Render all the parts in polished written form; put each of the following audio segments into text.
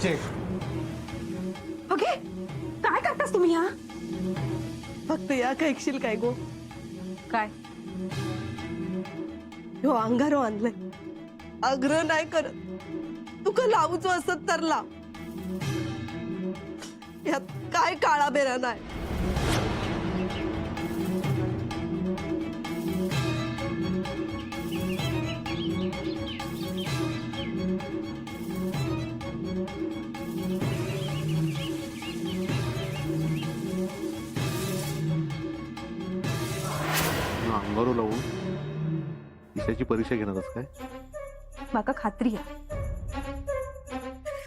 Check. Okay काय करतास तुम्ही हा? फक्त या का ऐकशील काय गो? काय ह्यो अंगारो आणलंय. आग्रह नाही करत, तुका लावूचो असत तर लाव. यात काय काळा बेरा नाही. अंगारू लावून ईशाची परीक्षा घेणार आहेस काय? माका खात्री आहे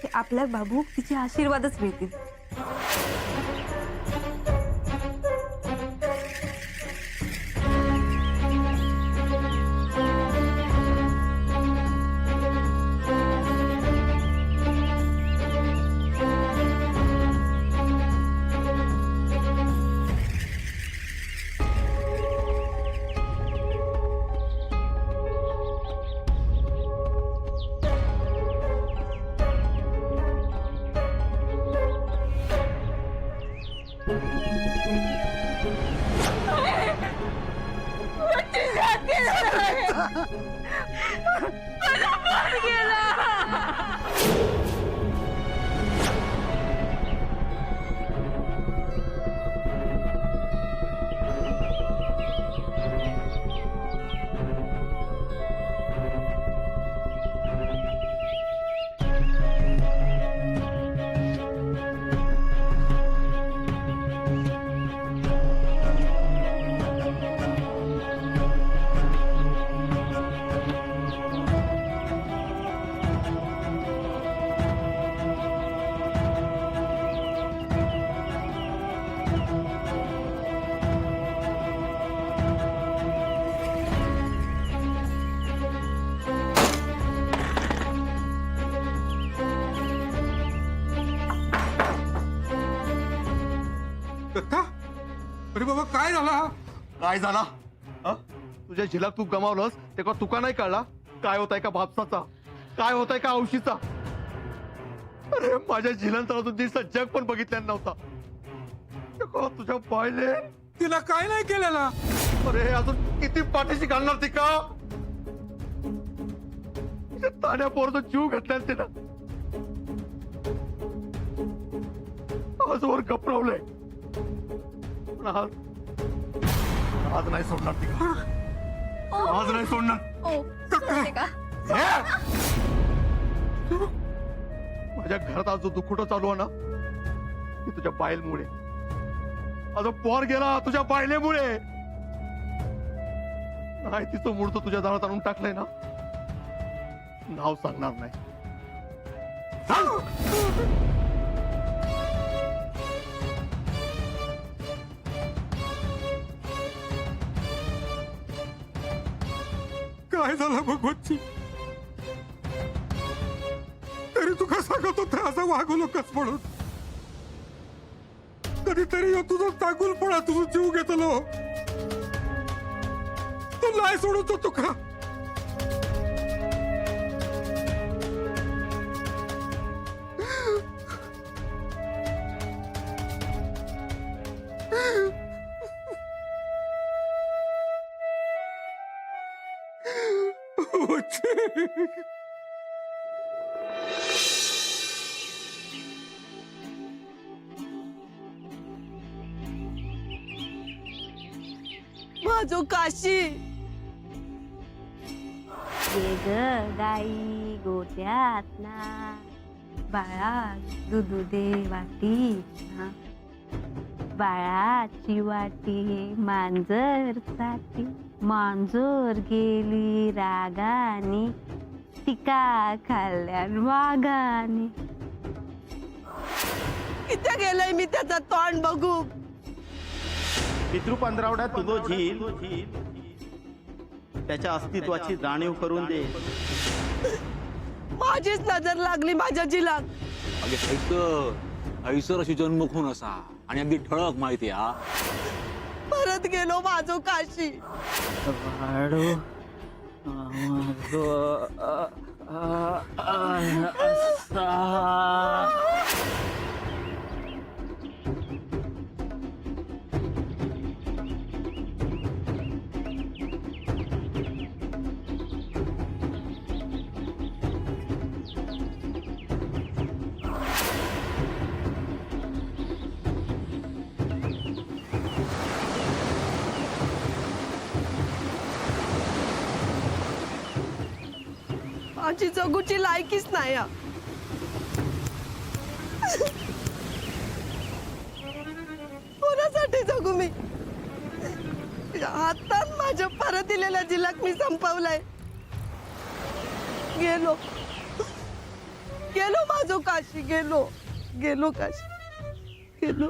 की आपल्या बाबू तिचे आशीर्वादच मिळतील. दत्ता, अरे बाबा काय झाला? काय झाला? तुझ्या झिलाक तू गमावलंस तेव्हा तुका नाही कळला काय होत आहे का भापसाचा, काय होत आहे का औशीचा. अरे माझ्या झिलांचा अजून दिवसा जग पण बघितल्यानं नव्हता. तेव्हा तुझ्या पाहिले तिला काय नाही केलेला? अरे अजून किती पाठीशी घालणार ती का? तिच्या ताण्या पोरचा जीव घातला तिनं. आजवर गपरवलंय पण आज नाही सोडणार ती का? आज नाही सोडणार. माझ्या घरात आज जो दुखुटा चालू आहे ना ते तुझ्या बायलमुळे. माझा पोर गेला तुझ्या बायलेमुळे. नाही तिचं मूळ तुझ्या दारात आणून टाकलंय ना, नाव सांगणार नाही. सांग. काय झालं भगवतची? तरी तू का सांगत होता असं वागू नकोस म्हणून? कधीतरी तुझं चांगुलपणा तुझं जीव घेतलो. तू नाही सोडत होतो का? माझो काशी. ये ग गाई गोट्यात ना, बाळा दूध दे वाटीत ना, बाळाची वाटी मांजर साठी, मांजर गेली रागाने, टिका खाल्ल्यान वाघाने. किती गेलंय मी त्याचा तोंड बघू. पितृ पंधरावड्यात तुझो झील त्याच्या अस्तित्वाची जाणीव करून दे. माझीच नजर लागली माझ्या जिलाक. अगे हैसर अशी जन्मखून असा आणि अगदी ठळक माहिती हा. परत गेलो माझो काशी. माझी जगूची लायकीच नाही हा. कोणासाठी जगू मी? हातात माझ्या परत दिलेला जिलक मी संपवलाय. गेलो गेलो माझो काशी, गेलो गेलो काशी, गेलो.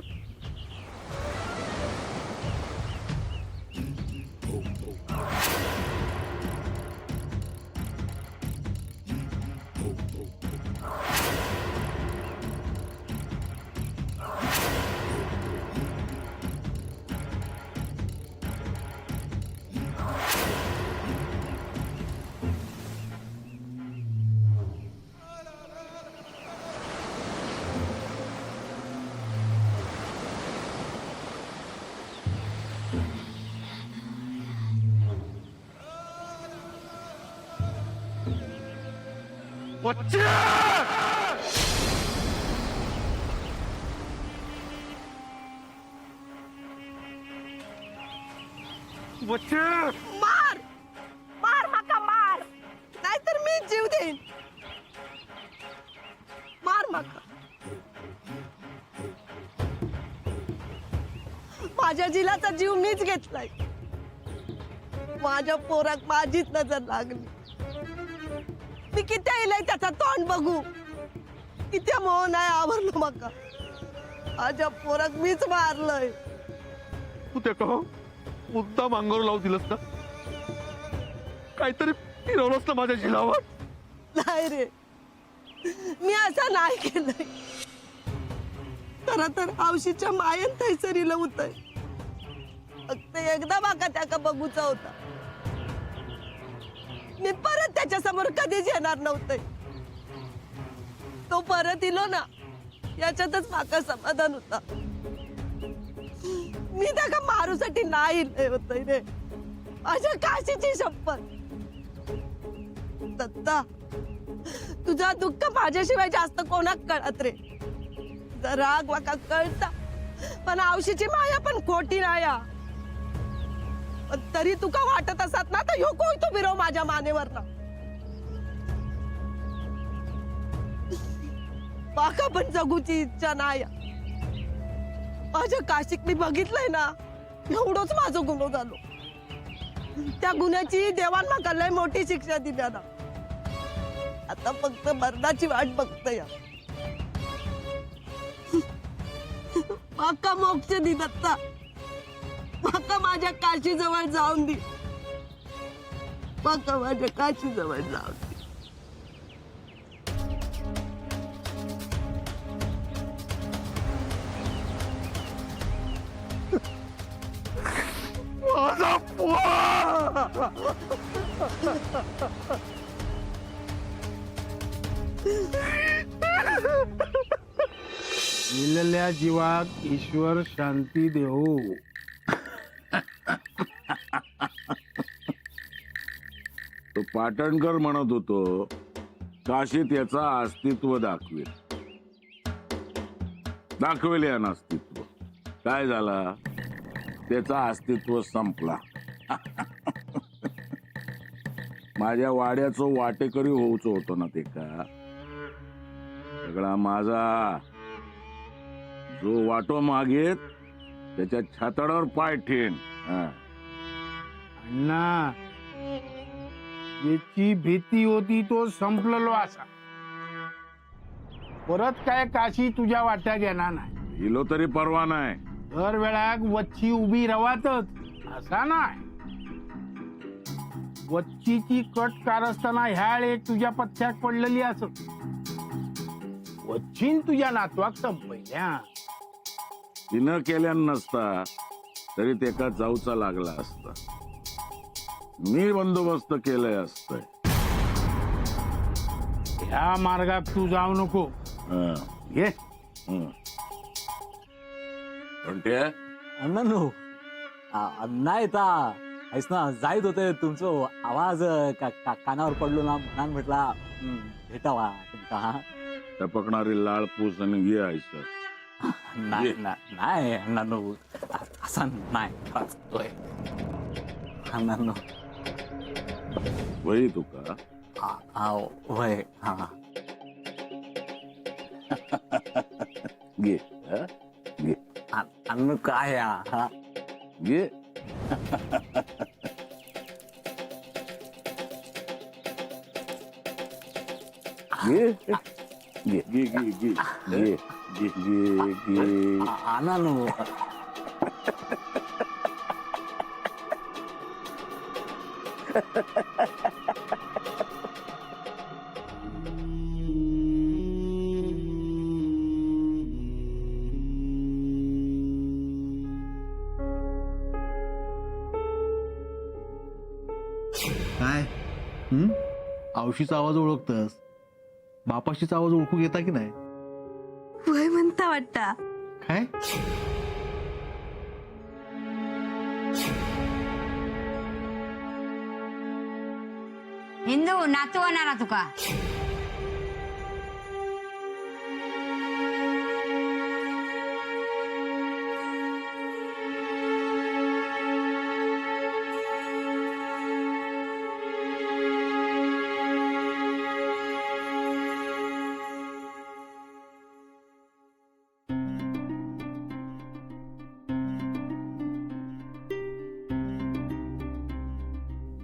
मार मार माका मार, नाहीतर मी जीव देईन. मार माका. माझ्या जिलाचा जीव मीच घेतलाय. माझ्या पोराक माझीच नजर लागली. मी किती येईल त्याचा तोंड बघू, किती मोह नाही आवरलं माका. माझ्या पोराक मीच मारलंय. तू ते कहो मुद्दाम अंगावर लावू दिलंस ना, काहीतरी फिरवलंस ना माझ्या झिलावर. नाही रे, मी असं नाही केलंय. खरं तर हौशीच्या मायन थैसरीला होतंय. फक्त एकदा माका त्याका बघूचा होता. मी परत त्याच्या समोर कधीच येणार नव्हते. तो परत इलो ना, याच्यातच माका समाधान होता. मी त्याका मारूसाठी नाही होतय रे. माझ्या काशीची शपथ. दत्ता, तुझा दुःख माझ्याशिवाय जास्त कोणाक कळत रे. तुझा राग माका कळता, पण हौशीची माया पण खोटी नाही. पण तरी तुका वाटत असत ना, तर ह्यो कोय तो बिरो माझ्या मानेवर ना. माका पण जगूची इच्छा नाही. माझ्या काशीक मी बघितलंय ना, एवढंच माझं गुन्हो झालो. त्या गुन्ह्याची देवान माका लय मोठी शिक्षा दिल्या ना. आता फक्त मरणाची वाट बघतोय. माका मोक्ष दे दत्ता. माका माझ्या काशी जवळ जाऊन दे. माका माझ्या काशी जवळ जाऊन दे. माझा पोर मेलेल्या जीवाक ईश्वर शांती देऊ. तो पाटणकर म्हणत होतो काशीत याचा अस्तित्व दाखवेल यानं अस्तित्व. काय झाला, त्याचा अस्तित्व संपला. माझ्या वाड्याचं वाटेकरी होऊच होतो ना ते का. सगळा माझा. जो वाटो मागेत त्याच्या छाताडावर पाय ठेन. अण्णा, याची भीती होती तो संपलेलो असा. परत काय काशी तुझ्या वाट्यात येणार नाही. हिलो तरी परवा नाही. दर वेळाक वच्ची उभी रवातच असा नाही. वच्चीची कट कारस्थाना ह्या एक तुझ्या पथ्यात पडलेली असत. वच्चीन तुझ्या नातवाक संपल्या. तिनं केल्या नसता तरी तेका जाऊचा लागला असता. मी बंदोबस्त केलाय असतंय. ह्या मार्गात तू जाऊ नको. हं, घे. हं. पण ते अण्णांनो नाही ता ऐस ना जायत होते तुमचं आवाज कानावर पडलो ना म्हणून म्हटला भेटावा तुमका. हा टपकणारी लाळ पूस आणि घे आयसर. नाही अण्णांनो असा नाही खरंच होय अण्णांनो. वही तुका होय हा घे. हं? घे अण्ण काय हा घे. घे घे घे घे घे घे घे घे घे. अण्णांनो काय आवशीचा आवाज ओळखतस, बापाशीचा आवाज ओळखू घेता की नाही? वय म्हणता वाटता. काय हिंदू नातू होणार तुका.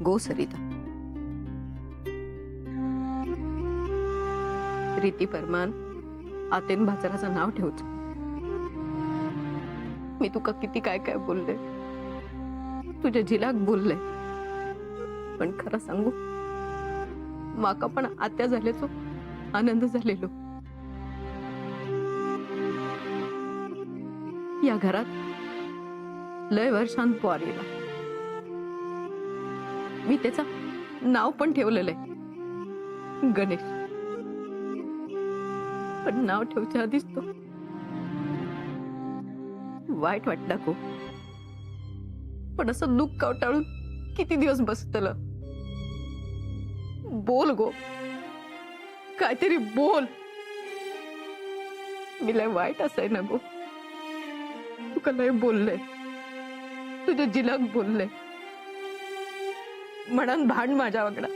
गो सरिता. रीती परमान आतेन बाजाराचं नाव ठेवतो. मी तुका किती काय काय बोलले, तुझ्या जिलाक बोलले, पण खरं सांगू माका पण आत्या झाल्याचो आनंद झालेलो. या घरात लय वर्षांत पोर येला. मी त्याचा नाव पण ठेवलेलं आहे गणेश. पण नाव ठेवच्या आधीच तो वाईट वाटला को. पण असं दुःख कवटाळून किती दिवस बसतलं. बोल गो, काहीतरी बोल. मी लय वाईट असाय ना गो. तुका लय बोलले, तुझ्या जिलाक बोलले, म्हणान भांड माझ्या वागडा,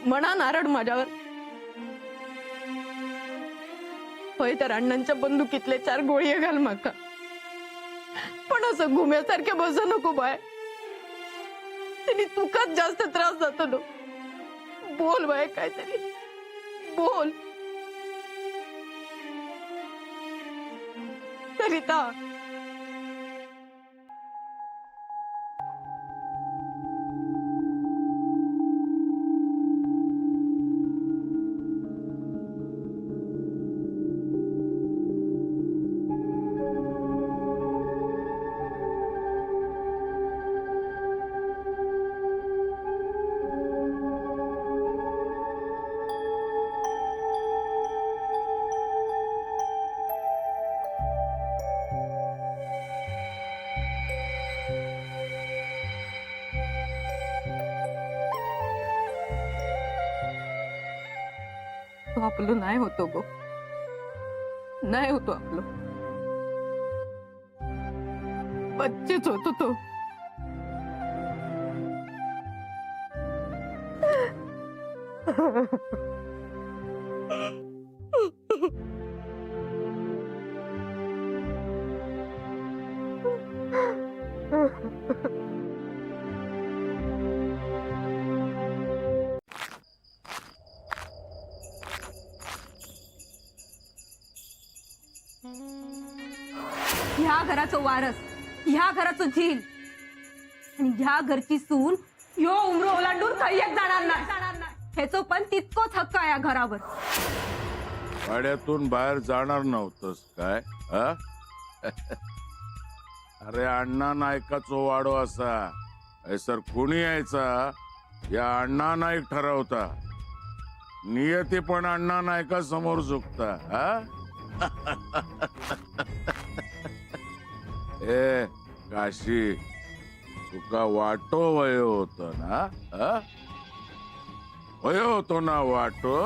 म्हणा नारळ माझ्यावर. होय तर अण्णांच्या बंदुकीतले 4 गोळी घाल माका. पण असं घुम्यासारखे बसू नको बाय. त्यांनी तुकाच जास्त त्रास जातो नो. बोल बाय, काहीतरी बोल. सरिता, तो आपलं नाही होतो गो, नाही होतो आपलं. बच्चेच होतो तो. ह्या घराचं वारस, ह्या घराचं झील आणि ह्या घरची सून यो उमरो ओलांडून काही एक जाणार नाही. ह्याचं पण तितकोच हक्क आहे या घरावर. वाड्यातून बाहेर जाणार नव्हतंस काय? हा? अरे अण्णा नायकाचो वाडो असा सर कोणी यायचा या अण्णा नाईक ठरवता. नियती पण अण्णा नाही का समोर झुकता हा? ए काशी तुका वाटो वय होत ना हा? वय होतो ना वाटो.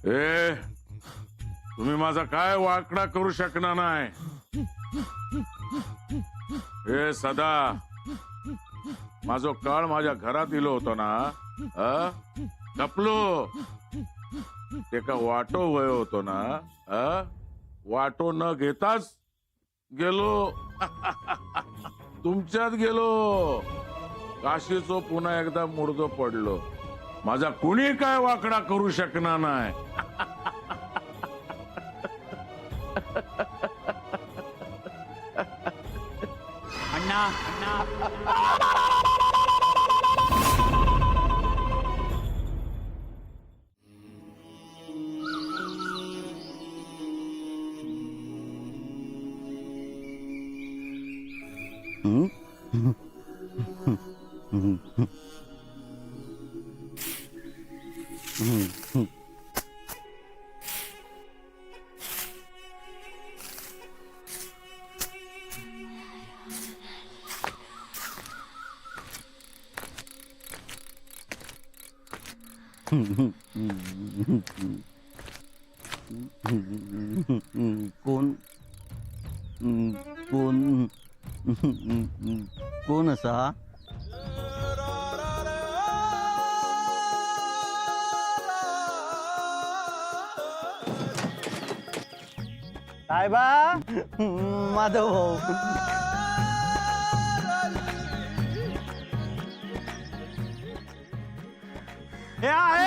ए तुम्ही माझा काय वाकडा करू शकणार नाही. हे सदा माझो काळ माझ्या घरात इलो होतो ना कपलो ते का वाटो वय होतो ना वाटो न घेताच गेलो तुमच्यात गेलो. काशीचो पुन्हा एकदा मुर्दो पडलो. माझा कुणी काय वाकडा करू शकणार नाही. अण्णा कोण असा? साहेबा माधव भाऊ. हे आहे